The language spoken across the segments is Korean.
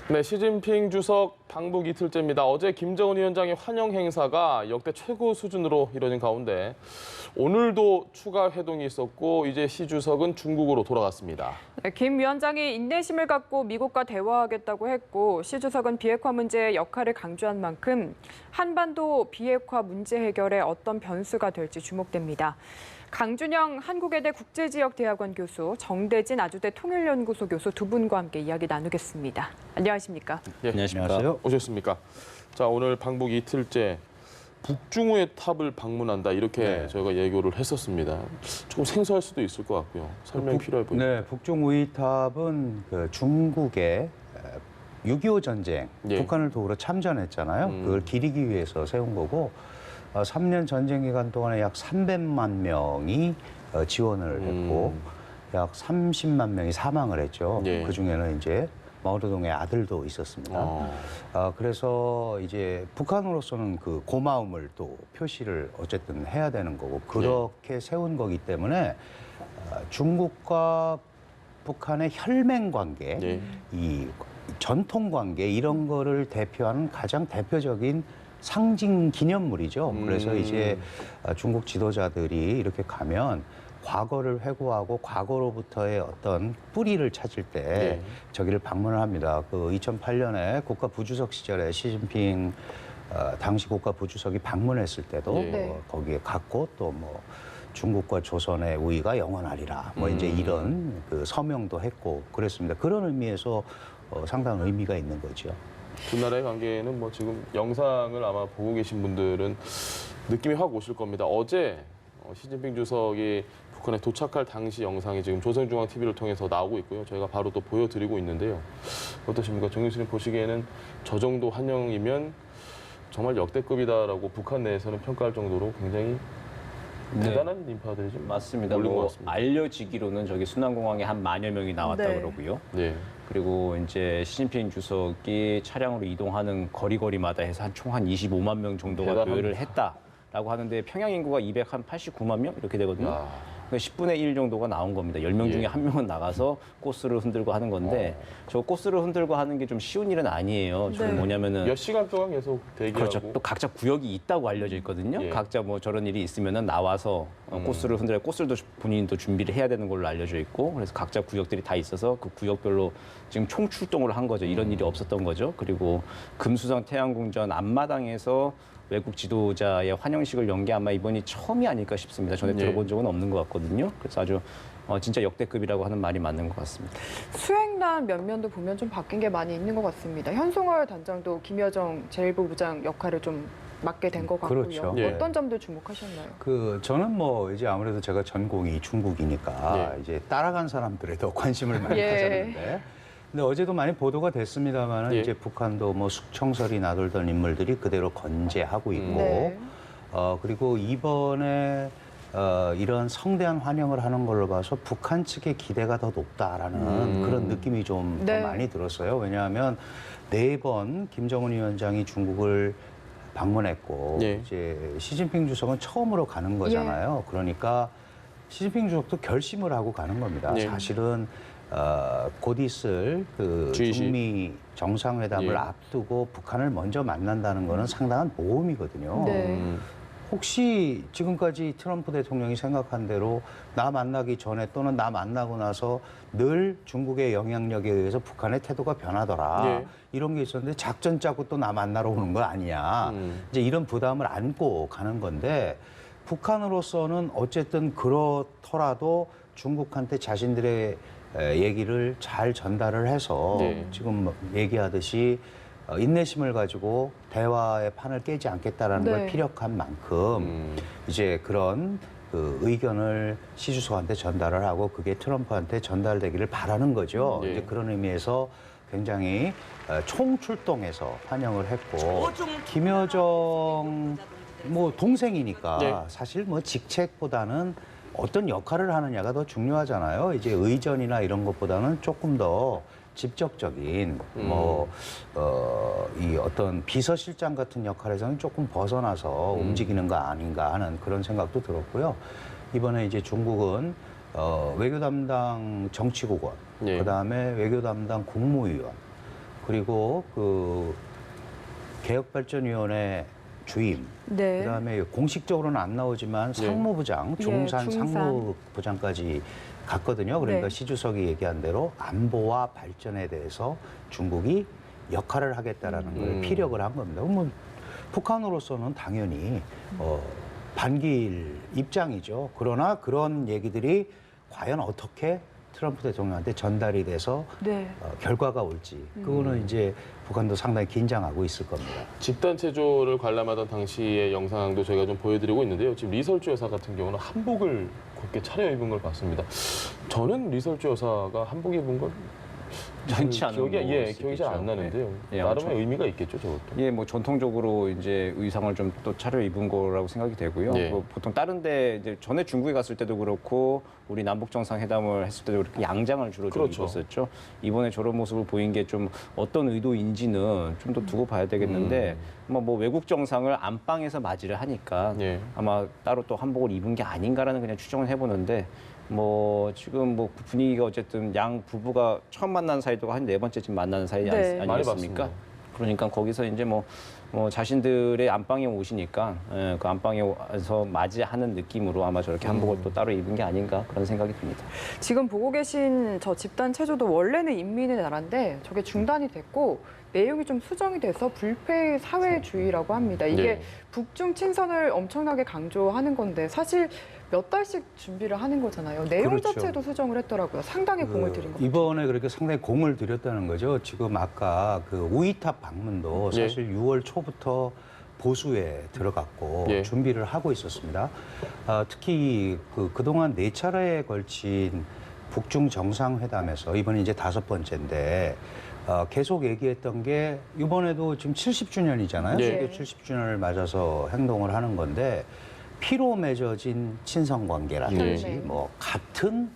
네, 시진핑 주석 방북 이틀째입니다. 어제 김정은 위원장의 환영 행사가 역대 최고 수준으로 이뤄진 가운데 오늘도 추가 회동이 있었고 이제 시 주석은 중국으로 돌아갔습니다. 네, 김 위원장이 인내심을 갖고 미국과 대화하겠다고 했고 시 주석은 비핵화 문제의 역할을 강조한 만큼 한반도 비핵화 문제 해결에 어떤 변수가 될지 주목됩니다. 강준영 한국외대 국제지역대학원 교수, 정대진 아주대 통일연구소 교수 두 분과 함께 이야기 나누겠습니다. 안녕하십니까? 예, 안녕하세요. 오셨습니까? 자, 오늘 방북 이틀째 북중우의 탑을 방문한다 이렇게 저희가 예고를 했었습니다. 조금 생소할 수도 있을 것 같고요. 설명이 필요해 보입니다. 네, 북중우이탑은 그 중국의 6.25 전쟁, 북한을 도우러 참전했잖아요. 그걸 기리기 위해서 세운 거고 3년 전쟁 기간 동안에 약 300만 명이 지원을 했고 약 30만 명이 사망을 했죠. 그중에는 이제 마오쩌둥의 아들도 있었습니다. 그래서 이제 북한으로서는 그 고마움을 또 표시를 어쨌든 해야 되는 거고 그렇게 세운 거기 때문에 중국과 북한의 혈맹 관계, 이 전통 관계 이런 거를 대표하는 가장 대표적인 상징 기념물이죠. 그래서 이제 중국 지도자들이 이렇게 가면 과거를 회고하고 과거로부터의 어떤 뿌리를 찾을 때 저기를 방문을 합니다. 그 2008년에 국가 부주석 시절에 시진핑 당시 국가 부주석이 방문했을 때도 거기에 갔고 또 뭐 중국과 조선의 우위가 영원하리라 뭐 이제 이런 그 서명도 했고 그랬습니다. 그런 의미에서 상당한 의미가 있는 거죠. 두 나라의 관계는 뭐 지금 영상을 아마 보고 계신 분들은 느낌이 확 오실 겁니다. 어제 시진핑 주석이 북한에 도착할 당시 영상이 지금 조선중앙TV를 통해서 나오고 있고요. 저희가 바로 또 보여드리고 있는데요. 어떠십니까? 정 교수님 보시기에는 저 정도 환영이면 정말 역대급이다라고 북한 내에서는 평가할 정도로 굉장히 대단한 인파들이 좀 맞습니다. 몰린 것 뭐 같습니다. 알려지기로는 저기 순환공항에 한 10,000여 명이 나왔다 그러고요. 그리고 이제 시진핑 주석이 차량으로 이동하는 거리마다 해서 총 한 25만 명 정도가 도열을 했다라고 하는데 평양 인구가 289만 명 이렇게 되거든요. 그러니까 10분의 1 정도가 나온 겁니다. 10명 중에 한 명은 나가서 꽃을 흔들고 하는 건데 저 꽃을 흔들고 하는 게 좀 쉬운 일은 아니에요. 뭐냐면은 몇 시간 동안 계속 대기하고 그렇죠. 또 각자 구역이 있다고 알려져 있거든요. 각자 뭐 저런 일이 있으면은 나와서 꽃을 흔들어 꽃을도 본인도 준비를 해야 되는 걸로 알려져 있고 그래서 각자 구역들이 다 있어서 그 구역별로 지금 총 출동을 한 거죠. 이런 일이 없었던 거죠. 그리고 금수성 태양궁전 앞마당에서 외국 지도자의 환영식을 연 게 아마 이번이 처음이 아닐까 싶습니다. 전에 들어본 적은 없는 것 같거든요. 그래서 아주 진짜 역대급이라고 하는 말이 맞는 것 같습니다. 수행단 면면도 보면 좀 바뀐 게 많이 있는 것 같습니다. 현송월 단장도 김여정 제1부부장 역할을 좀 맡게 된 것 같고요. 그렇죠. 어떤 점들 주목하셨나요? 저는 뭐 이제 아무래도 제가 전공이 중국이니까 이제 따라간 사람들에 더 관심을 많이 가졌는데 근데 어제도 많이 보도가 됐습니다만 이제 북한도 뭐 숙청설이 나돌던 인물들이 그대로 건재하고 있고 그리고 이번에 이런 성대한 환영을 하는 걸로 봐서 북한 측의 기대가 더 높다라는 그런 느낌이 좀 더 많이 들었어요. 왜냐하면 4번 김정은 위원장이 중국을 방문했고 이제 시진핑 주석은 처음으로 가는 거잖아요. 그러니까 시진핑 주석도 결심을 하고 가는 겁니다. 사실은 곧 있을 그 중미 정상회담을 앞두고 북한을 먼저 만난다는 거는 상당한 모험이거든요. 혹시 지금까지 트럼프 대통령이 생각한 대로 나 만나기 전에 또는 나 만나고 나서 늘 중국의 영향력에 의해서 북한의 태도가 변하더라. 이런 게 있었는데 작전 짜고 또 나 만나러 오는 거 아니야. 이제 이런 부담을 안고 가는 건데 북한으로서는 어쨌든 그렇더라도 중국한테 자신들의 얘기를 잘 전달을 해서 지금 얘기하듯이 인내심을 가지고 대화의 판을 깨지 않겠다라는 걸 피력한 만큼 이제 그런 그 의견을 시 주석한테 전달을 하고 그게 트럼프한테 전달되기를 바라는 거죠. 이제 그런 의미에서 굉장히 총출동해서 환영을 했고 김여정 뭐 동생이니까 사실 뭐 직책보다는 어떤 역할을 하느냐가 더 중요하잖아요. 이제 의전이나 이런 것보다는 조금 더 직접적인 이 어떤 비서실장 같은 역할에서는 조금 벗어나서 움직이는 거 아닌가 하는 그런 생각도 들었고요. 이번에 이제 중국은 외교 담당 정치국원, 그다음에 외교 담당 국무위원, 그리고 그 개혁발전위원회 주임, 네. 그다음에 공식적으로는 안 나오지만 상무부장, 예, 중산 중산. 상무부장까지 갔거든요. 그러니까 네. 시 주석이 얘기한 대로 안보와 발전에 대해서 중국이 역할을 하겠다라는 걸 피력을 한 겁니다. 그러면 북한으로서는 당연히 반길 입장이죠. 그러나 그런 얘기들이 과연 어떻게 트럼프 대통령한테 전달이 돼서 네. 결과가 올지 그거는 이제 북한도 상당히 긴장하고 있을 겁니다. 집단 체조를 관람하던 당시의 영상도 저희가 좀 보여드리고 있는데요. 지금 리설주 여사 같은 경우는 한복을 곧게 차려입은 걸 봤습니다. 저는 리설주 여사가 한복 입은 걸 흔치 않은 기억이 잘 안 모습이죠. 나는데요. 예, 나름의 의미가 있겠죠, 저것도. 예, 뭐 전통적으로 이제 의상을 좀 또 차려 입은 거라고 생각이 되고요. 예. 뭐 보통 다른데 이제 전에 중국에 갔을 때도 그렇고 우리 남북 정상회담을 했을 때도 그렇게 양장을 주로 좀 그렇죠. 입었었죠. 이번에 저런 모습을 보인 게 좀 어떤 의도인지는 좀 더 두고 봐야 되겠는데 뭐 외국 정상을 안방에서 맞이를 하니까 예. 아마 따로 또 한복을 입은 게 아닌가라는 그냥 추정을 해보는데. 뭐 지금 뭐 분위기가 어쨌든 양 부부가 처음 만난 사이도 한 4번째쯤 만나는 사이 네. 많이 아니겠습니까? 봤습니다. 그러니까 거기서 이제 뭐 자신들의 안방에 오시니까 그 안방에 와서 맞이하는 느낌으로 아마 저렇게 한복을 또 따로 입은 게 아닌가 그런 생각이 듭니다. 지금 보고 계신 저 집단 체조도 원래는 인민의 나라인데 저게 중단이 됐고 내용이 좀 수정이 돼서 불패 사회주의라고 합니다. 이게 네. 북중 친선을 엄청나게 강조하는 건데 사실 몇 달씩 준비를 하는 거잖아요. 내용 그렇죠. 자체도 수정을 했더라고요. 상당히 공을 들인 것 같아요. 이번에 그렇게 상당히 공을 들였다는 거죠. 지금 아까 그 우이탑 방문도 예. 사실 6월 초부터 보수에 들어갔고 예. 준비를 하고 있었습니다. 특히 그동안 4차례에 걸친 북중 정상회담에서 이번이 이제 5번째인데 계속 얘기했던 게 이번에도 지금 70주년이잖아요. 예. 세계 70주년을 맞아서 행동을 하는 건데 피로 맺어진 친선 관계라든지 네. 뭐 같은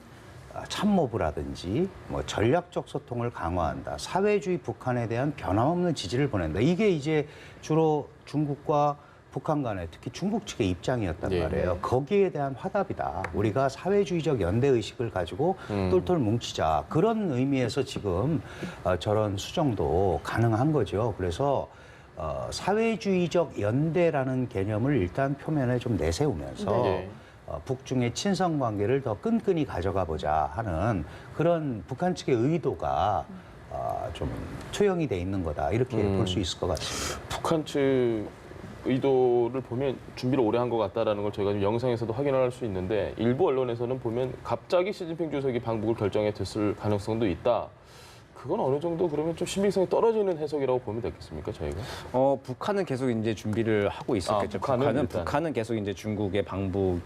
참모부라든지 뭐 전략적 소통을 강화한다. 사회주의 북한에 대한 변함없는 지지를 보낸다. 이게 이제 주로 중국과 북한 간의 특히 중국 측의 입장이었단 네. 말이에요. 거기에 대한 화답이다. 우리가 사회주의적 연대의식을 가지고 똘똘 뭉치자. 그런 의미에서 지금 저런 수정도 가능한 거죠. 그래서 사회주의적 연대라는 개념을 일단 표면에 좀 내세우면서 네. 북중의 친선 관계를 더 끈끈이 가져가 보자 하는 그런 북한 측의 의도가 좀 투영이 돼 있는 거다. 이렇게 볼 수 있을 것 같습니다. 북한 측 의도를 보면 준비를 오래 한 것 같다라는 걸 저희가 지금 영상에서도 확인할 수 있는데 일부 언론에서는 보면 갑자기 시진핑 주석이 방북을 결정해 됐을 가능성도 있다. 그건 어느 정도 그러면 좀 신빙성이 떨어지는 해석이라고 보면 되겠습니까, 저희가? 북한은 계속 이제 준비를 하고 있었겠죠. 북한은 계속 이제 중국의 방북,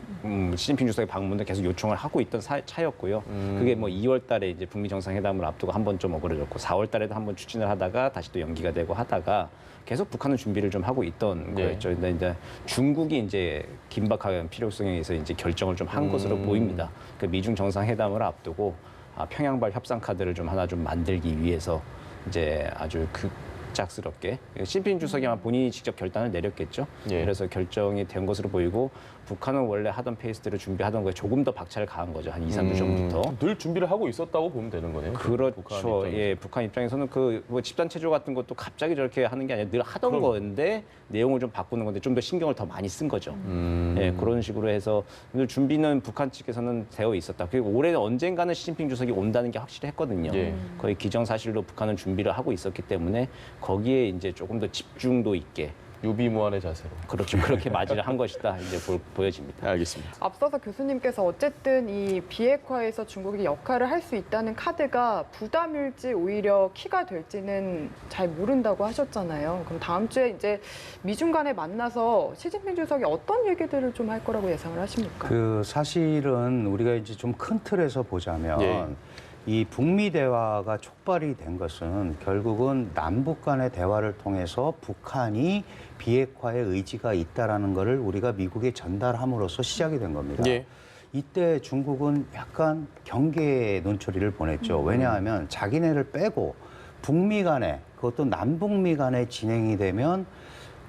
시진핑 주석의 방문을 계속 요청을 하고 있던 차였고요. 그게 뭐 2월 달에 이제 북미 정상회담을 앞두고 한 번 좀 어그러졌고 4월 달에도 한 번 추진을 하다가 다시 또 연기가 되고 하다가 계속 북한은 준비를 좀 하고 있던 거였죠. 근데 이제 중국이 이제 긴박한 필요성에 의해서 이제 결정을 좀 한 것으로 보입니다. 그 미중 정상회담을 앞두고 평양발 협상 카드를 좀 하나 좀 만들기 위해서 이제 아주 급작스럽게 시진핑 주석이 아마 본인이 직접 결단을 내렸겠죠. 예. 그래서 결정이 된 것으로 보이고 북한은 원래 하던 페이스대로 준비하던 거에 조금 더 박차를 가한 거죠. 한 2, 3주 전부터. 늘 준비를 하고 있었다고 보면 되는 거네요. 그렇죠. 북한 입장에서. 예, 북한 입장에서는 뭐 집단 체조 같은 것도 갑자기 저렇게 하는 게 아니라 늘 하던 그럼. 건데 내용을 좀 바꾸는 건데 좀 더 신경을 더 많이 쓴 거죠. 예, 그런 식으로 해서 늘 준비는 북한 측에서는 되어 있었다. 그리고 올해 언젠가는 시진핑 주석이 온다는 게 확실히 했거든요. 예. 거의 기정사실로 북한은 준비를 하고 있었기 때문에 거기에 이제 조금 더 집중도 있게 유비무환의 자세로. 그렇죠. 그렇게 맞이를 한 것이다. 이제 보여집니다. 알겠습니다. 앞서서 교수님께서 어쨌든 이 비핵화에서 중국이 역할을 할 수 있다는 카드가 부담일지 오히려 키가 될지는 잘 모른다고 하셨잖아요. 그럼 다음 주에 이제 미중 간에 만나서 시진핑 주석이 어떤 얘기들을 좀 할 거라고 예상을 하십니까? 사실은 우리가 이제 좀 큰 틀에서 보자면 예. 이 북미 대화가 촉발이 된 것은 결국은 남북 간의 대화를 통해서 북한이 비핵화의 의지가 있다라는 것을 우리가 미국에 전달함으로써 시작이 된 겁니다. 예. 이때 중국은 약간 경계 논초리를 보냈죠. 왜냐하면 자기네를 빼고 북미 간에 그것도 남북미 간에 진행이 되면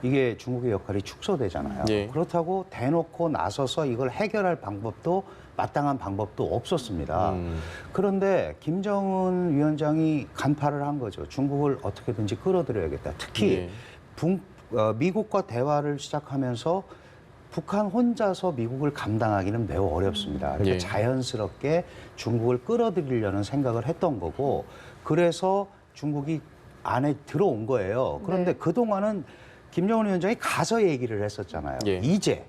이게 중국의 역할이 축소되잖아요. 예. 그렇다고 대놓고 나서서 이걸 해결할 방법도 마땅한 방법도 없었습니다. 그런데 김정은 위원장이 간파를 한 거죠. 중국을 어떻게든지 끌어들여야겠다. 특히 미국과 대화를 시작하면서 북한 혼자서 미국을 감당하기는 매우 어렵습니다. 그러니까 예. 자연스럽게 중국을 끌어들이려는 생각을 했던 거고, 그래서 중국이 안에 들어온 거예요. 그런데 네. 그동안은 김정은 위원장이 가서 얘기를 했었잖아요. 예. 이제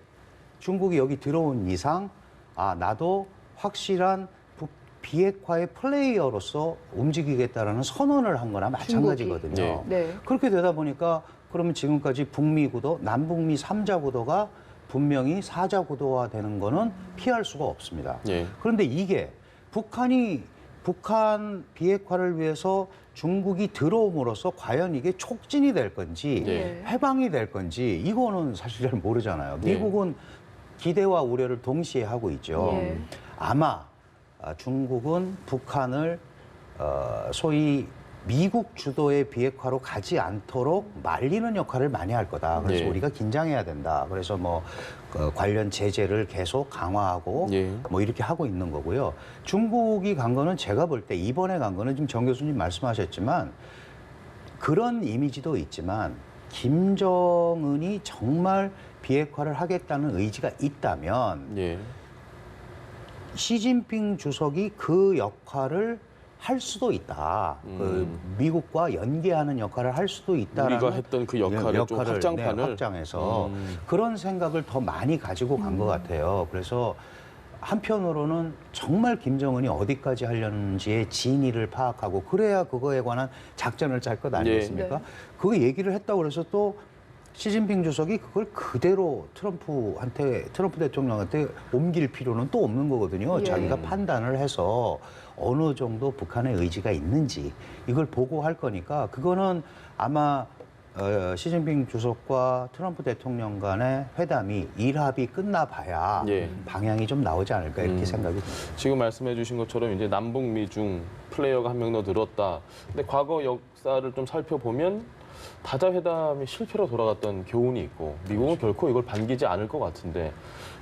중국이 여기 들어온 이상 나도 확실한 비핵화의 플레이어로서 움직이겠다라는 선언을 한 거나 마찬가지거든요. 예. 네. 그렇게 되다 보니까 그러면 지금까지 북미 구도, 남북미 3자 구도가 분명히 4자 구도화 되는 거는 피할 수가 없습니다. 예. 그런데 이게 북한 비핵화를 위해서 중국이 들어옴으로써 과연 이게 촉진이 될 건지 예. 해방이 될 건지 이거는 사실 잘 모르잖아요. 예. 미국은 기대와 우려를 동시에 하고 있죠. 예. 아마 중국은 북한을 소위 미국 주도의 비핵화로 가지 않도록 말리는 역할을 많이 할 거다. 그래서 예. 우리가 긴장해야 된다. 그래서 관련 제재를 계속 강화하고 예. 이렇게 하고 있는 거고요. 중국이 간 거는 제가 볼 때 이번에 간 거는 지금 정 교수님 말씀하셨지만 그런 이미지도 있지만 김정은이 정말 비핵화를 하겠다는 의지가 있다면 예. 시진핑 주석이 그 역할을 할 수도 있다. 미국과 연계하는 역할을 할 수도 있다라는 우리가 했던 그 역할을 좀 확장판을 확장해서 그런 생각을 더 많이 가지고 간 것 같아요. 그래서 한편으로는 정말 김정은이 어디까지 하려는지의 진위를 파악하고 그래야 그거에 관한 작전을 짤 것 아니겠습니까? 네. 그 얘기를 했다고 그래서 또 시진핑 주석이 그걸 그대로 트럼프 대통령한테 옮길 필요는 또 없는 거거든요. 예. 자기가 판단을 해서 어느 정도 북한의 의지가 있는지 이걸 보고 할 거니까 그거는 아마 시진핑 주석과 트럼프 대통령 간의 회담이 일합이 끝나봐야 예. 방향이 좀 나오지 않을까 이렇게 생각이 듭니다. 지금 말씀해 주신 것처럼 이제 남북 미중 플레이어가 한 명 더 늘었다. 근데 과거 역사를 좀 살펴보면 다자 회담이 실패로 돌아갔던 교훈이 있고 미국은 결코 이걸 반기지 않을 것 같은데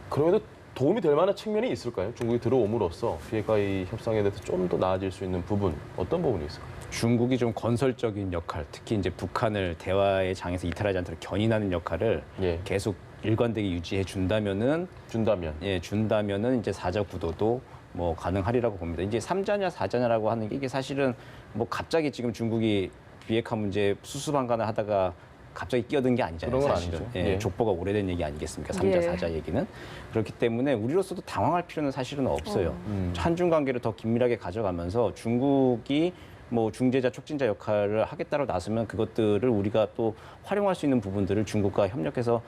그럼에도 도움이 될 만한 측면이 있을까요? 중국이 들어옴으로써 비핵화 의 협상에 대해서 좀 더 나아질 수 있는 부분 어떤 부분이 있을까요? 중국이 좀 건설적인 역할, 특히 이제 북한을 대화의 장에서 이탈하지 않도록 견인하는 역할을 예. 계속 일관되게 유지해 준다면은 준다면은 이제 4자 구도도 뭐 가능하리라고 봅니다. 이제 3자냐 4자냐라고 하는 게 이게 사실은 뭐 갑자기 지금 중국이 비핵화 문제 수수방관을 하다가 갑자기 끼어든 게 아니잖아요. 그런 건 사실은. 아니죠. 예, 예. 족보가 오래된 얘기 아니겠습니까? 3자, 예. 4자 얘기는. 그렇기 때문에 우리로서도 당황할 필요는 사실은 없어요. 한중 관계를 더 긴밀하게 가져가면서 중국이 뭐 중재자, 촉진자 역할을 하겠다고 나서면 그것들을 우리가 또 활용할 수 있는 부분들을 중국과 협력해서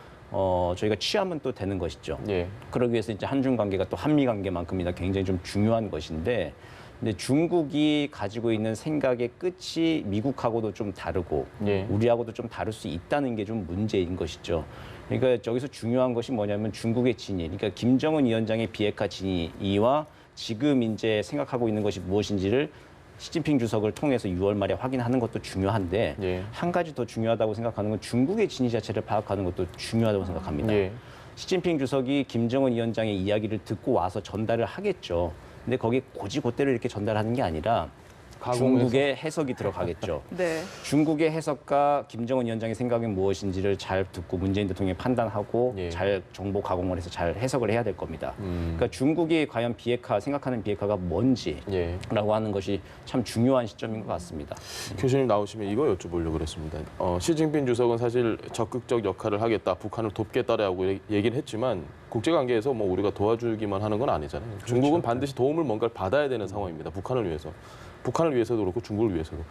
저희가 취하면 또 되는 것이죠. 예. 그러기 위해서 이제 한중 관계가 또 한미 관계만큼이나 굉장히 좀 중요한 것인데, 근데 중국이 가지고 있는 생각의 끝이 미국하고도 좀 다르고 예. 우리하고도 좀 다를 수 있다는 게 좀 문제인 것이죠. 그러니까 저기서 중요한 것이 뭐냐면 중국의 진위, 그러니까 김정은 위원장의 비핵화 진위와 지금 이제 생각하고 있는 것이 무엇인지를 시진핑 주석을 통해서 6월 말에 확인하는 것도 중요한데 예. 한 가지 더 중요하다고 생각하는 건 중국의 진위 자체를 파악하는 것도 중요하다고 생각합니다. 예. 시진핑 주석이 김정은 위원장의 이야기를 듣고 와서 전달을 하겠죠. 근데 거기에 곧대로 이렇게 전달하는 게 아니라 가공해서. 중국의 해석이 들어가겠죠. 네. 중국의 해석과 김정은 위원장의 생각이 무엇인지를 잘 듣고 문재인 대통령이 판단하고 예. 잘 정보 가공을 해서 잘 해석을 해야 될 겁니다. 그러니까 중국이 과연 생각하는 비핵화가 뭔지라고 예. 하는 것이 참 중요한 시점인 것 같습니다. 교수님 나오시면 이거 여쭤보려고 그랬습니다. 시진핑 주석은 사실 적극적 역할을 하겠다, 북한을 돕겠다라고 얘기는 했지만 국제관계에서 뭐 우리가 도와주기만 하는 건 아니잖아요. 그렇죠. 중국은 반드시 도움을 뭔가를 받아야 되는 상황입니다. 북한을 위해서. 북한을 위해서도 그렇고 중국을 위해서도.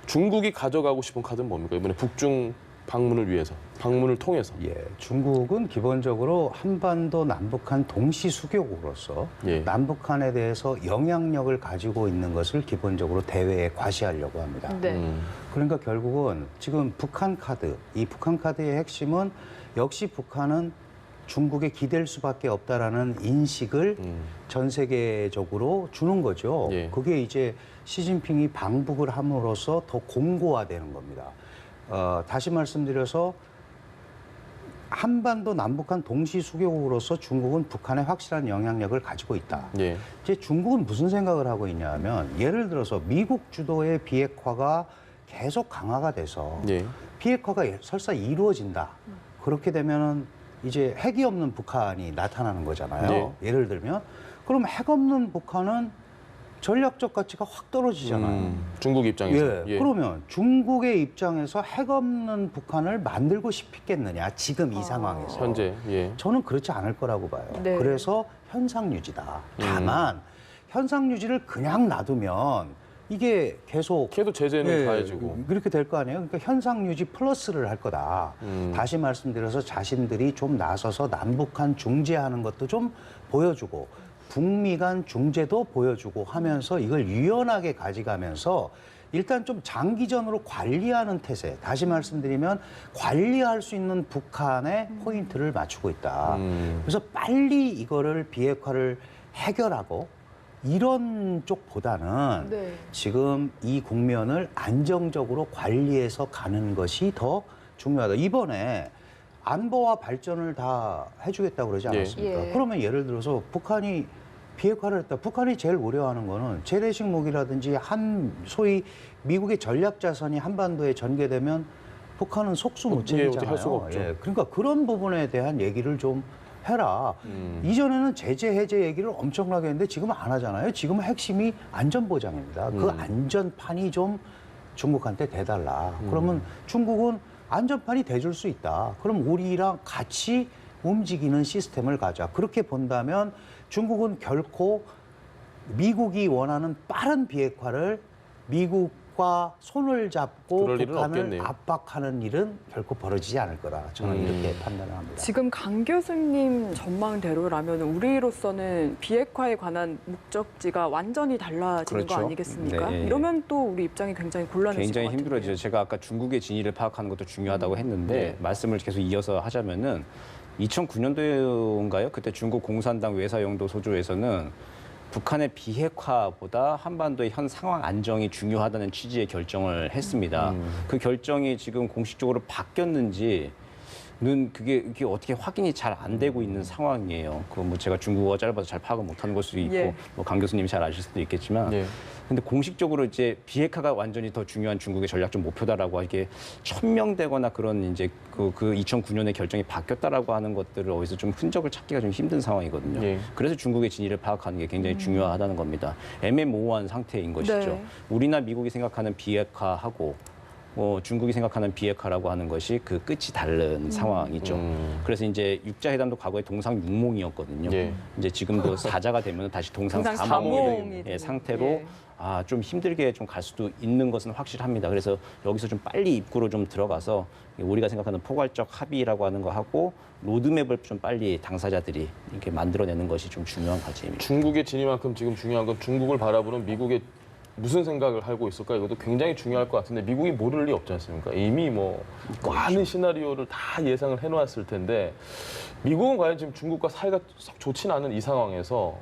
중국이 가져가고 싶은 카드는 뭡니까? 이번에 북중 방문을 위해서, 방문을 통해서. 예, 중국은 기본적으로 한반도 남북한 동시 수교국으로서 예. 남북한에 대해서 영향력을 가지고 있는 것을 기본적으로 대외에 과시하려고 합니다. 네. 그러니까 결국은 지금 북한 카드, 이 북한 카드의 핵심은 역시 북한은 중국에 기댈 수밖에 없다라는 인식을 전 세계적으로 주는 거죠. 예. 그게 이제 시진핑이 방북을 함으로써 더 공고화되는 겁니다. 다시 말씀드려서 한반도 남북한 동시 수교국으로서 중국은 북한에 확실한 영향력을 가지고 있다. 예. 이제 중국은 무슨 생각을 하고 있냐면 예를 들어서 미국 주도의 비핵화가 계속 강화가 돼서 예. 비핵화가 설사 이루어진다. 그렇게 되면은 이제 핵이 없는 북한이 나타나는 거잖아요. 네. 예를 들면 그럼 핵 없는 북한은 전략적 가치가 확 떨어지잖아요. 중국 입장에서. 예, 예. 그러면 중국의 입장에서 핵 없는 북한을 만들고 싶겠느냐, 지금 이 상황에서. 현재. 예. 저는 그렇지 않을 거라고 봐요. 네. 그래서 현상 유지다. 다만 현상 유지를 그냥 놔두면 이게 계속 걔도 제재는 가해지고. 그렇게 될 거 아니에요. 그러니까 현상 유지 플러스를 할 거다. 다시 말씀드려서 자신들이 좀 나서서 남북한 중재하는 것도 좀 보여주고 북미 간 중재도 보여주고 하면서 이걸 유연하게 가져가면서 일단 좀 장기전으로 관리하는 태세. 다시 말씀드리면 관리할 수 있는 북한의 포인트를 맞추고 있다. 그래서 빨리 이거를 비핵화를 해결하고 이런 쪽보다는 네. 지금 이 국면을 안정적으로 관리해서 가는 것이 더 중요하다. 이번에 안보와 발전을 다 해주겠다고 그러지 않았습니까? 예. 그러면 예를 들어서 북한이 비핵화를 했다. 북한이 제일 우려하는 거는 재래식 무기라든지 소위 미국의 전략 자산이 한반도에 전개되면 북한은 속수 못 예, 어떻게 챙기잖아요. 할 수가 없죠. 그러니까 그런 부분에 대한 얘기를 좀 해라. 이전에는 제재 해제 얘기를 엄청나게 했는데 지금은 안 하잖아요. 지금은 핵심이 안전보장입니다. 그 안전판이 좀 중국한테 대달라. 그러면 중국은 안전판이 돼줄 수 있다. 그럼 우리랑 같이 움직이는 시스템을 가자. 그렇게 본다면 중국은 결코 미국이 원하는 빠른 비핵화를 미국과 손을 잡고 그럴 일은 북한을 없겠네요. 압박하는 일은 결코 벌어지지 않을 거라 저는 이렇게 판단을 합니다. 지금 강 교수님 전망대로라면 우리로서는 비핵화에 관한 목적지가 완전히 달라지는 거 그렇죠. 아니겠습니까? 네. 이러면 또 우리 입장이 굉장히 곤란해질 굉장히 것 같은데요. 힘들어지죠. 제가 아까 중국의 진위를 파악하는 것도 중요하다고 했는데 네. 말씀을 계속 이어서 하자면은 2009년도인가요? 그때 중국 공산당 외사영도 소조에서는 북한의 비핵화보다 한반도의 현 상황 안정이 중요하다는 취지의 결정을 했습니다. 그 결정이 지금 공식적으로 바뀌었는지 는 그게 어떻게 확인이 잘 안 되고 있는 상황이에요. 그 뭐 제가 중국어가 짧아서 잘 파악을 못하는 걸 수도 있고 예. 뭐 강 교수님이 잘 아실 수도 있겠지만 예. 근데 공식적으로 이제 비핵화가 완전히 더 중요한 중국의 전략적 목표다라고 이게 천명되거나 그런 이제 그 2009년에 결정이 바뀌었다라고 하는 것들을 어디서 좀 흔적을 찾기가 좀 힘든 상황이거든요. 예. 그래서 중국의 진위를 파악하는 게 굉장히 중요하다는 겁니다. 애매모호한 상태인 것이죠. 네. 우리나 미국이 생각하는 비핵화하고 중국이 생각하는 비핵화라고 하는 것이 그 끝이 다른 상황이죠. 그래서 이제 육자회담도 과거에 동상육몽이었거든요. 예. 이제 지금도 사자가 되면 다시 동상사몽이 동상사몽이 된 상태로 예. 좀 힘들게 좀 갈 수도 있는 것은 확실합니다. 그래서 여기서 좀 빨리 입구로 좀 들어가서 우리가 생각하는 포괄적 합의라고 하는 거 하고 로드맵을 좀 빨리 당사자들이 이렇게 만들어내는 것이 좀 중요한 과제입니다. 중국의 진위만큼 지금 중요한 건 중국을 바라보는 미국의 무슨 생각을 하고 있을까 이것도 굉장히 중요할 것 같은데 미국이 모를 리 없지 않습니까? 이미 뭐 많은 시나리오를 다 예상을 해놓았을 텐데 미국은 과연 지금 중국과 사이가 썩 좋지는 않은 이 상황에서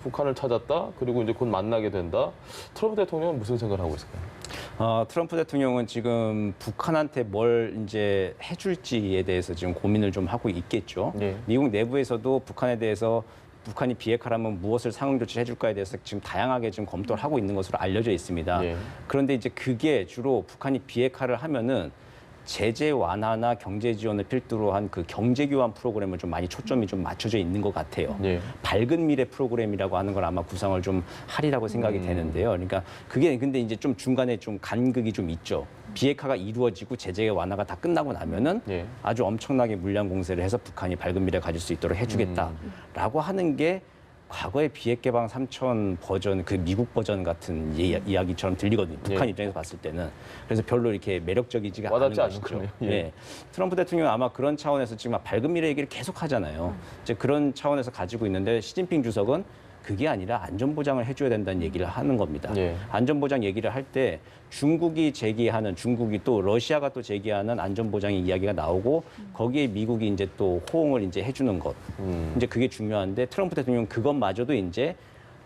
북한을 찾았다 그리고 이제 곧 만나게 된다. 트럼프 대통령은 무슨 생각을 하고 있을까요? 트럼프 대통령은 지금 북한한테 뭘 이제 해줄지에 대해서 지금 고민을 좀 하고 있겠죠. 네. 미국 내부에서도 북한에 대해서 북한이 비핵화라면 무엇을 상응 조치를 해줄까에 대해서 지금 다양하게 지금 검토를 하고 있는 것으로 알려져 있습니다. 예. 그런데 이제 그게 주로 북한이 비핵화를 하면은 제재 완화나 경제 지원을 필두로 한 그 경제 교환 프로그램을 좀 많이 초점이 좀 맞춰져 있는 것 같아요. 예. 밝은 미래 프로그램이라고 하는 걸 아마 구상을 좀 하리라고 생각이 되는데요. 그러니까 그게 근데 이제 좀 중간에 좀 간극이 좀 있죠. 비핵화가 이루어지고 제재 완화가 다 끝나고 나면은 예. 아주 엄청나게 물량 공세를 해서 북한이 밝은 미래 가질 수 있도록 해주겠다라고 하는 게 과거의 비핵개방 3천 버전, 그 미국 버전 같은 이야기처럼 들리거든요. 북한 예. 입장에서 봤을 때는. 그래서 별로 이렇게 매력적이지가 않은 와닿지 않는 것이죠. 거네요. 예. 예. 트럼프 대통령은 아마 그런 차원에서 지금 밝은 미래 얘기를 계속 하잖아요. 이제 그런 차원에서 가지고 있는데 시진핑 주석은 그게 아니라 안전보장을 해줘야 된다는 얘기를 하는 겁니다. 예. 안전보장 얘기를 할 때 중국이 또 러시아가 또 제기하는 안전보장의 이야기가 나오고 거기에 미국이 이제 또 호응을 이제 해주는 것. 이제 그게 중요한데 트럼프 대통령은 그것마저도 이제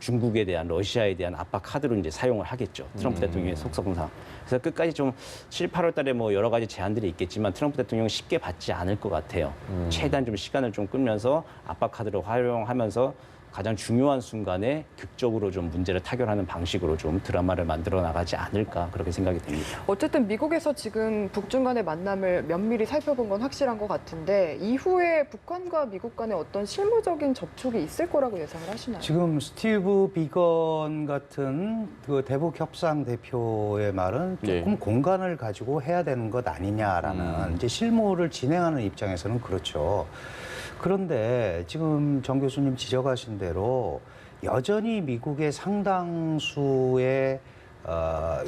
중국에 대한 러시아에 대한 압박 카드로 이제 사용을 하겠죠. 트럼프 대통령의 속성상. 그래서 끝까지 좀 7, 8월 달에 뭐 여러 가지 제안들이 있겠지만 트럼프 대통령은 쉽게 받지 않을 것 같아요. 최대한 좀 시간을 좀 끌면서 압박 카드를 활용하면서 가장 중요한 순간에 극적으로 좀 문제를 타결하는 방식으로 좀 드라마를 만들어 나가지 않을까 그렇게 생각이 됩니다. 어쨌든 미국에서 지금 북중 간의 만남을 면밀히 살펴본 건 확실한 것 같은데 이후에 북한과 미국 간에 어떤 실무적인 접촉이 있을 거라고 예상을 하시나요? 지금 스티브 비건 같은 그 대북 협상 대표의 말은 조금 예. 공간을 가지고 해야 되는 것 아니냐라는 이제 실무를 진행하는 입장에서는 그렇죠. 그런데 지금 정 교수님 지적하신 대로 여전히 미국의 상당수의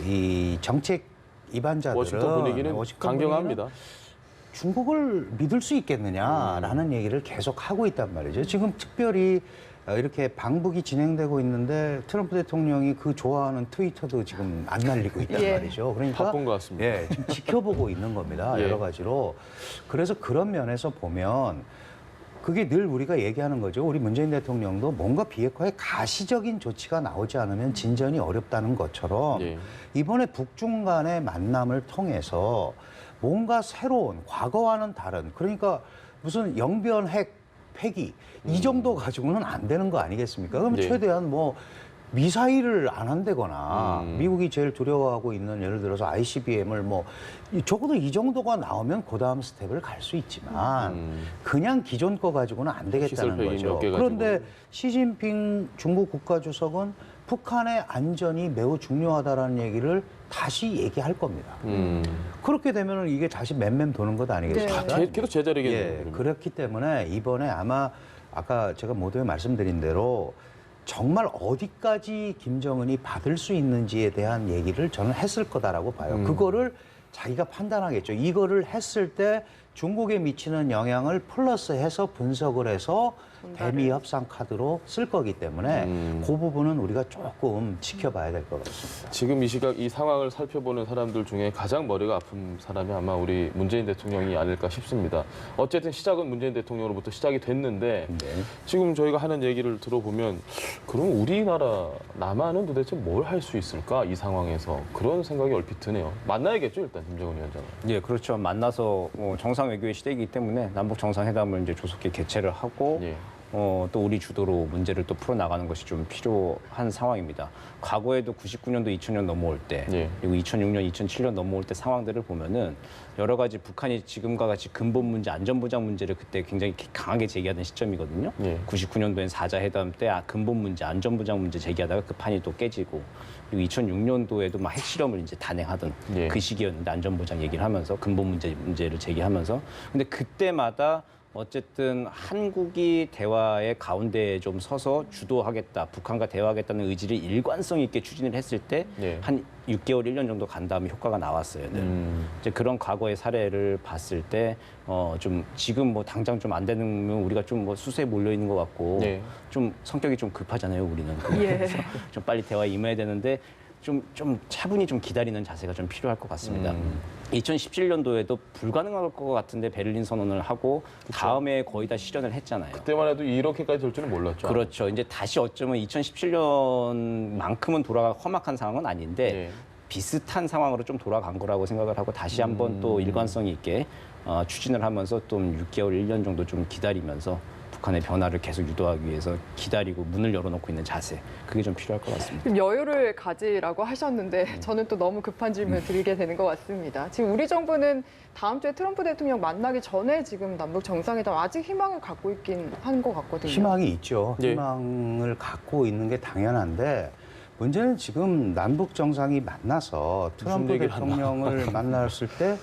이 정책 위반자들은 워싱턴 분위기는 강경합니다. 중국을 믿을 수 있겠느냐라는 얘기를 계속 하고 있단 말이죠. 지금 특별히 이렇게 방북이 진행되고 있는데 트럼프 대통령이 그 좋아하는 트위터도 지금 안 날리고 있단 예. 말이죠. 그러니까 바쁜 것 같습니다. 예, 지금 지켜보고 있는 겁니다. 예. 여러 가지로. 그래서 그런 면에서 보면 그게 늘 우리가 얘기하는 거죠. 우리 문재인 대통령도 뭔가 비핵화에 가시적인 조치가 나오지 않으면 진전이 어렵다는 것처럼 예. 이번에 북중 간의 만남을 통해서 뭔가 새로운 과거와는 다른 그러니까 무슨 영변 핵 폐기 이 정도 가지고는 안 되는 거 아니겠습니까? 그럼 네. 최대한 뭐 미사일을 안 한다거나 미국이 제일 두려워하고 있는 예를 들어서 ICBM을 뭐 적어도 이 정도가 나오면 그 다음 스텝을 갈 수 있지만 그냥 기존 거 가지고는 안 되겠다는 시설 폐기 거죠. 몇 개 가지고. 그런데 시진핑 중국 국가주석은 북한의 안전이 매우 중요하다라는 얘기를 다시 얘기할 겁니다. 그렇게 되면 이게 다시 맴맴 도는 것 아니겠습니까? 네. 계속 제자리겠네요. 예, 그러면. 그렇기 때문에 이번에 아마 아까 제가 모두에 말씀드린 대로 정말 어디까지 김정은이 받을 수 있는지에 대한 얘기를 저는 했을 거다라고 봐요. 그거를 자기가 판단하겠죠. 이거를 했을 때 중국에 미치는 영향을 플러스해서 분석을 해서 대미 협상 카드로 쓸 거기 때문에 그 부분은 우리가 조금 지켜봐야 될 것 같습니다. 지금 이 시각 이 상황을 살펴보는 사람들 중에 가장 머리가 아픈 사람이 아마 우리 문재인 대통령이 아닐까 싶습니다. 어쨌든 시작은 문재인 대통령으로부터 시작이 됐는데 네. 지금 저희가 하는 얘기를 들어보면 그럼 우리나라 남한은 도대체 뭘 할 수 있을까 이 상황에서 그런 생각이 얼핏 드네요. 만나야겠죠 일단 김정은 위원장은. 예, 그렇죠. 만나서 정상 외교의 시대이기 때문에 남북 정상회담을 이제 조속히 개최를 하고 예. 또 우리 주도로 문제를 또 풀어나가는 것이 좀 필요한 상황입니다. 과거에도 99년도 2000년 넘어올 때 예. 그리고 2006년, 2007년 넘어올 때 상황들을 보면은 여러 가지 북한이 지금과 같이 근본 문제, 안전보장 문제를 그때 굉장히 강하게 제기하던 시점이거든요. 예. 99년도엔 4자 회담 때 근본 문제, 안전보장 문제 제기하다가 그 판이 또 깨지고 그리고 2006년도에도 막 핵실험을 이제 단행하던 예. 그 시기였는데 안전보장 얘기를 하면서 근본 문제를 제기하면서 근데 그때마다 어쨌든 한국이 대화의 가운데에 좀 서서 주도하겠다, 북한과 대화하겠다는 의지를 일관성 있게 추진을 했을 때 예. 한 6개월, 1년 정도 간 다음에 효과가 나왔어요. 네. 이제 그런 과거의 사례를 봤을 때 좀 지금 뭐 당장 좀 안 되는 우리가 좀 뭐 수세에 몰려 있는 것 같고 네. 좀 성격이 좀 급하잖아요, 우리는. 예. 그래서 좀 빨리 대화에 임해야 되는데 좀 차분히 좀 기다리는 자세가 좀 필요할 것 같습니다. 2017년도에도 불가능할 것 같은데 베를린 선언을 하고 다음에 거의 다 실현을 했잖아요. 그때만 해도 이렇게까지 될 줄은 몰랐죠. 그렇죠. 이제 다시 어쩌면 2017년만큼은 험악한 상황은 아닌데 예. 비슷한 상황으로 좀 돌아간 거라고 생각을 하고 다시 한번 또 일관성 있게 추진을 하면서 좀 6개월, 1년 정도 좀 기다리면서 북한의 변화를 계속 유도하기 위해서 기다리고 문을 열어놓고 있는 자세 그게 좀 필요할 것 같습니다. 좀 여유를 가지라고 하셨는데 저는 또 너무 급한 질문을 드리게 되는 것 같습니다. 지금 우리 정부는 다음 주에 트럼프 대통령 만나기 전에 지금 남북 정상회담 아직 희망을 갖고 있긴 한 것 같거든요. 희망이 있죠. 예. 희망을 갖고 있는 게 당연한데 문제는 지금 남북 정상이 만나서 트럼프 얘기를 대통령을 만났을 때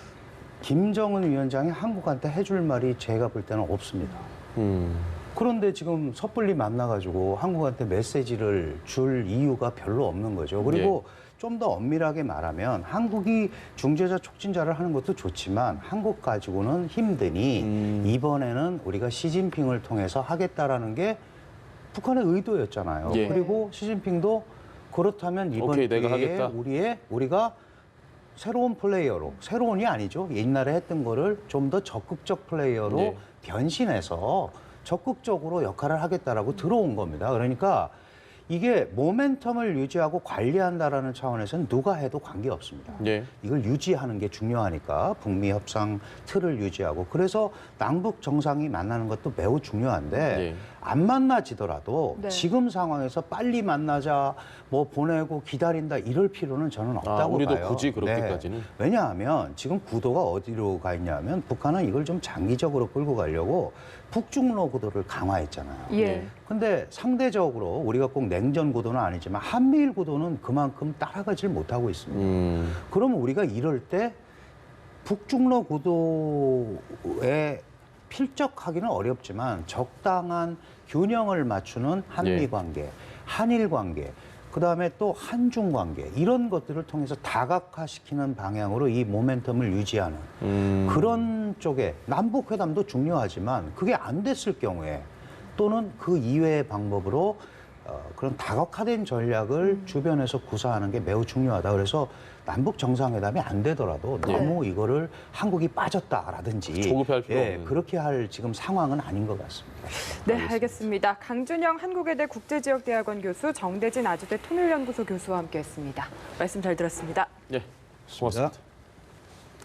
김정은 위원장이 한국한테 해줄 말이 제가 볼 때는 없습니다. 그런데 지금 섣불리 만나가지고 한국한테 메시지를 줄 이유가 별로 없는 거죠. 그리고 좀 더 엄밀하게 말하면 한국이 중재자 촉진자를 하는 것도 좋지만 한국 가지고는 힘드니 이번에는 우리가 시진핑을 통해서 하겠다라는 게 북한의 의도였잖아요. 예. 그리고 시진핑도 그렇다면 이번 오케이, 내가 기회에 하겠다. 우리가 새로운 플레이어로 옛날에 했던 거를 좀 더 적극적 플레이어로 네. 변신해서 적극적으로 역할을 하겠다라고 들어온 겁니다. 그러니까 이게 모멘텀을 유지하고 관리한다라는 차원에서는 누가 해도 관계없습니다. 예. 이걸 유지하는 게 중요하니까 북미 협상 틀을 유지하고 그래서 남북 정상이 만나는 것도 매우 중요한데 예. 안 만나지더라도 네. 지금 상황에서 빨리 만나자 뭐 보내고 기다린다 이럴 필요는 저는 없다고 우리도 봐요. 굳이 그렇게까지는. 네. 왜냐하면 지금 구도가 어디로 가 있냐면 북한은 이걸 좀 장기적으로 끌고 가려고 북중로 구도를 강화했잖아요. 예. 근데 상대적으로 우리가 꼭 냉전 구도는 아니지만 한미일 구도는 그만큼 따라가질 못하고 있습니다. 그러면 우리가 이럴 때 북중로 구도에 필적하기는 어렵지만 적당한 균형을 맞추는 한미 예. 관계, 한일 관계, 그다음에 또 한중 관계 이런 것들을 통해서 다각화시키는 방향으로 이 모멘텀을 유지하는 그런 쪽에 남북 회담도 중요하지만 그게 안 됐을 경우에 또는 그 이외의 방법으로 그런 다각화된 전략을 주변에서 구사하는 게 매우 중요하다. 그래서 남북 정상회담이 안 되더라도 너무 이거를 한국이 빠졌다라든지 조급해할 필요 없는. 그렇게 할 지금 상황은 아닌 것 같습니다. 네, 알겠습니다. 강준영 한국외대 국제지역대학원 교수, 정대진 아주대 통일연구소 교수와 함께했습니다. 말씀 잘 들었습니다. 예. 고맙습니다.